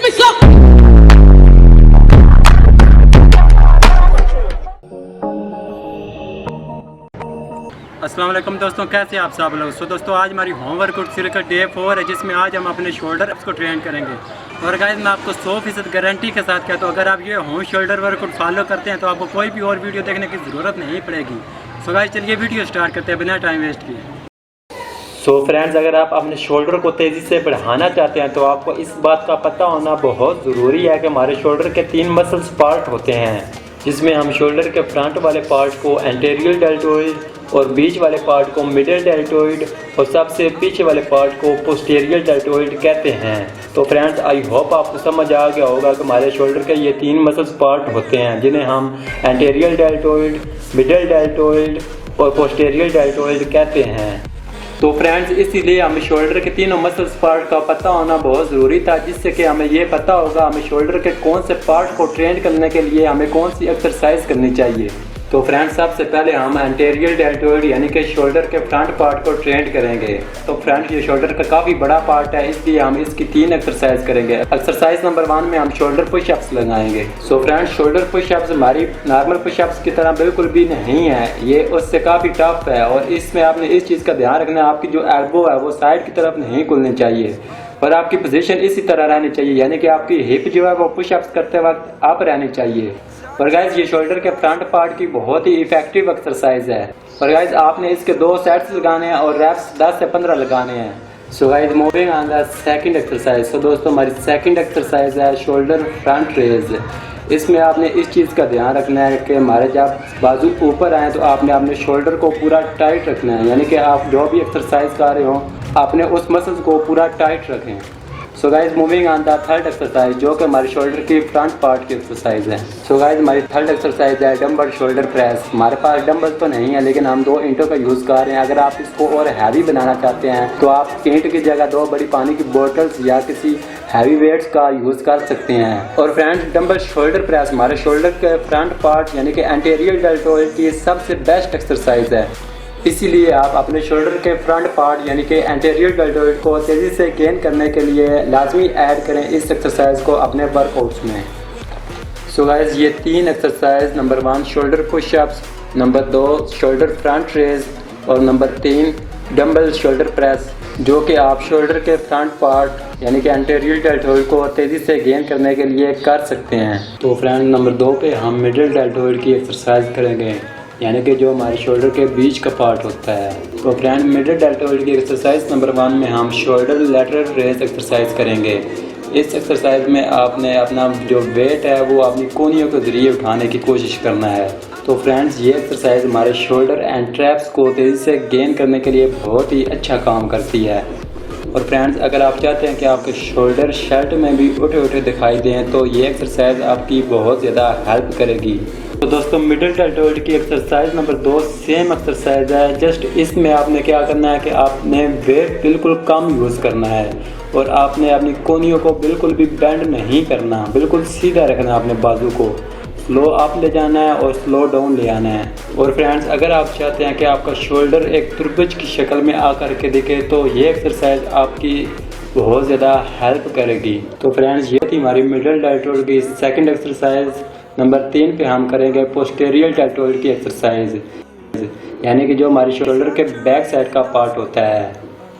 me some. अस्सलाम वालेकुम दोस्तों, कैसे आप सब लोग। दोस्तों आज हमारी होमवर्क सीरीज का डे 4 है, जिसमें आज हम अपने शोल्डर को ट्रेन करेंगे। और गाइस मैं आपको 100% गारंटी के साथ कहता हूँ, अगर आप ये होम शोल्डर वर्कआउट फॉलो करते हैं तो आपको कोई भी और वीडियो देखने की ज़रूरत नहीं पड़ेगी। सो गाइस चलिए वीडियो स्टार्ट करते हैं बिना टाइम वेस्ट किए। सो फ्रेंड्स, अगर आप अपने शोल्डर को तेज़ी से बढ़ाना चाहते हैं तो आपको इस बात का पता होना बहुत ज़रूरी है कि हमारे शोल्डर के 3 मसल्स पार्ट होते हैं, जिसमें हम शोल्डर के फ्रंट वाले पार्ट को एंटीरियर डेल्टोइड और बीच वाले पार्ट को मिडिल डेल्टोइड और सबसे पीछे वाले पार्ट को पोस्टीरियर डेल्टोइड कहते हैं। तो फ्रेंड्स, आई होप आपको समझ आ गया होगा कि हमारे शोल्डर के ये 3 मसल्स पार्ट होते हैं, जिन्हें हम एंटीरियर डेल्टोइड, मिडिल डेल्टोइड और पोस्टीरियर डेल्टोइड कहते हैं। तो फ्रेंड्स, इसीलिए हमें शोल्डर के तीनों मसल्स पार्ट का पता होना बहुत ज़रूरी था, जिससे कि हमें ये पता होगा हमें शोल्डर के कौन से पार्ट को ट्रेन करने के लिए हमें कौन सी एक्सरसाइज करनी चाहिए। तो फ्रेंड्स, सबसे पहले हम एंटीरियर डेल्टोइड यानी कि शोल्डर के फ्रंट पार्ट को ट्रेन करेंगे। तो फ्रेंड्स, ये शोल्डर का काफ़ी बड़ा पार्ट है, इसलिए हम इसकी 3 एक्सरसाइज करेंगे। एक्सरसाइज नंबर 1 में हम शोल्डर पुशअप्स लगाएंगे। सो फ्रेंड्स, शोल्डर पुशअप्स हमारी नॉर्मल पुशअप्स की तरह बिल्कुल भी नहीं है, ये उससे काफ़ी टफ है। और इसमें आपने इस चीज़ का ध्यान रखना है, आपकी जो एल्बो है वो साइड की तरफ नहीं खुलनी चाहिए और आपकी पोजीशन इसी तरह रहनी चाहिए, यानी कि आपकी हिप जो है वो पुशअप्स करते वक्त अप रहनी चाहिए। और गाइज, ये शोल्डर के फ्रंट पार्ट की बहुत ही इफेक्टिव एक्सरसाइज है। और गाइज, आपने इसके 2 सेट्स लगाने हैं और रेप्स 10 से 15 लगाने हैं। So guys, moving on the second exercise. So दोस्तों, हमारी सेकंड एक्सरसाइज है शोल्डर फ्रंट रेज। इसमें आपने इस चीज़ का ध्यान रखना है कि हमारे जब बाजू ऊपर आए तो आपने अपने शोल्डर को पूरा टाइट रखना है, यानी कि आप जो भी एक्सरसाइज कर रहे हो आपने उस मसल्स को पूरा टाइट रखें। सो guys, moving on the third exercise, जो कि हमारे शोल्डर की फ्रंट पार्ट की एक्सरसाइज है। सो गाइज, हमारी थर्ड एक्सरसाइज है डंबल शोल्डर प्रेस। हमारे पास डंबल तो नहीं है, लेकिन हम 2 ईंटों का यूज़ कर रहे हैं। अगर आप इसको और हैवी बनाना चाहते हैं तो आप ईंट की जगह 2 बड़ी पानी की बोतल्स या किसी हैवी वेट्स का यूज़ कर सकते हैं। और फ्रेंड्स, डंबल शोल्डर प्रेस हमारे शोल्डर के फ्रंट पार्ट यानी कि एंटीरियर डेल्टोइड की सबसे बेस्ट एक्सरसाइज है। इसीलिए आप अपने शोल्डर के फ्रंट पार्ट यानी कि एंटीरियर डेल्टोइड को तेज़ी से गेन करने के लिए लाजमी ऐड करें इस एक्सरसाइज को अपने वर्कआउट्स में। सो गाइस, ये 3 exercise, number 1 shoulder pushups, number 2 shoulder front raise और नंबर 3 डंबल शोल्डर प्रेस, जो कि आप शोल्डर के फ्रंट पार्ट यानी कि एंटीरियर डेल्टोइड को तेज़ी से गेन करने के लिए कर सकते हैं। तो फ्रेंड, नंबर 2 पे हम मिडिल डेल्टोइड की एक्सरसाइज करेंगे, यानी कि जो हमारे शोल्डर के बीच का पार्ट होता है। तो फ्रेंड, मिडिल डेल्टोइड की एक्सरसाइज नंबर 1 में हम शोल्डर लैटरल रेज एक्सरसाइज करेंगे। इस एक्सरसाइज में आपने अपना जो वेट है वो अपनी कोहनियों के ज़रिए उठाने की कोशिश करना है। तो फ्रेंड्स, ये एक्सरसाइज हमारे शोल्डर एंड ट्रैप्स को तेज़ी से गेन करने के लिए बहुत ही अच्छा काम करती है। और फ्रेंड्स, अगर आप चाहते हैं कि आपके शोल्डर शर्ट में भी उठे उठे दिखाई दें तो ये एक्सरसाइज आपकी बहुत ज़्यादा हेल्प करेगी। तो दोस्तों, मिडिल डेल्टोइड की एक्सरसाइज नंबर 2 सेम एक्सरसाइज है, जस्ट इसमें आपने क्या करना है कि आपने वेट बिल्कुल कम यूज़ करना है और आपने अपनी कोहनियों को बिल्कुल भी बेंड नहीं करना, बिल्कुल सीधा रखना है। अपने बाजू को स्लो अप ले जाना है और स्लो डाउन ले आना है। और फ्रेंड्स, अगर आप चाहते हैं कि आपका शोल्डर एक त्रिभुज की शक्ल में आकर के दिखे तो ये एक्सरसाइज आपकी बहुत ज़्यादा हेल्प करेगी। तो फ्रेंड्स, ये थी हमारी मिडिल डेल्टोइड की सेकंड एक्सरसाइज। नंबर 3 पे हम करेंगे पोस्टीरियर डेल्टोइड की एक्सरसाइज, यानी कि जो हमारी शोल्डर के बैक साइड का पार्ट होता है।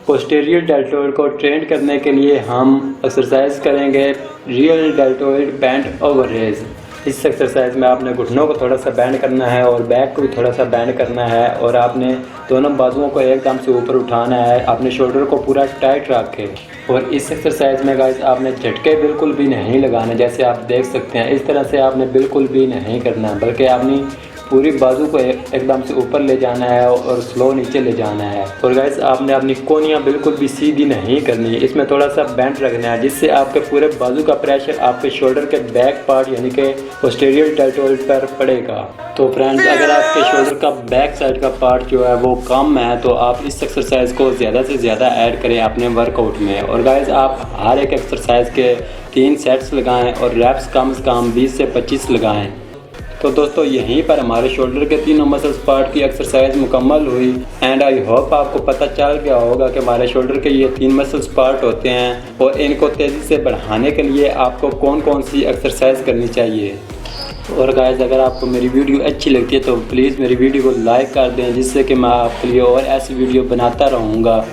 पोस्टीरियर डेल्टोइड को ट्रेन करने के लिए हम एक्सरसाइज करेंगे rear deltoid bent over raise. इस एक्सरसाइज में आपने घुटनों को थोड़ा सा बैंड करना है और बैक को भी थोड़ा सा बैंड करना है और आपने दोनों बाजुओं को एकदम से ऊपर उठाना है, अपने शोल्डर को पूरा टाइट रखें। और इस एक्सरसाइज में गाइस आपने झटके बिल्कुल भी नहीं लगाने, जैसे आप देख सकते हैं इस तरह से आपने बिल्कुल भी नहीं करना, बल्कि आपने पूरी बाजू को एकदम से ऊपर ले जाना है और स्लो नीचे ले जाना है। और गाइस, आपने अपनी कोहनियाँ बिल्कुल भी सीधी नहीं करनी है, इसमें थोड़ा सा बेंड रखना है, जिससे आपके पूरे बाजू का प्रेशर आपके शोल्डर के बैक पार्ट यानी कि पोस्टीरियर डेल्टोइड पर पड़ेगा। तो फ्रेंड्स, अगर आपके शोल्डर का बैक साइड का पार्ट जो है वो कम है तो आप इस एक्सरसाइज को ज़्यादा से ज़्यादा ऐड करें अपने वर्कआउट में। और गाइस, आप हर एक एक्सरसाइज के 3 सेट्स लगाएं और रेप्स कम से कम 20 से 25 लगाएं। तो दोस्तों यहीं पर हमारे शोल्डर के तीनों मसल्स पार्ट की एक्सरसाइज मुकम्मल हुई। एंड आई होप आपको पता चल गया होगा कि हमारे शोल्डर के ये 3 मसल्स पार्ट होते हैं और इनको तेज़ी से बढ़ाने के लिए आपको कौन कौन सी एक्सरसाइज करनी चाहिए। और गाइस अगर आपको मेरी वीडियो अच्छी लगती है तो प्लीज़ मेरी वीडियो को लाइक कर दें, जिससे कि मैं आपके लिए और ऐसी वीडियो बनाता रहूँगा।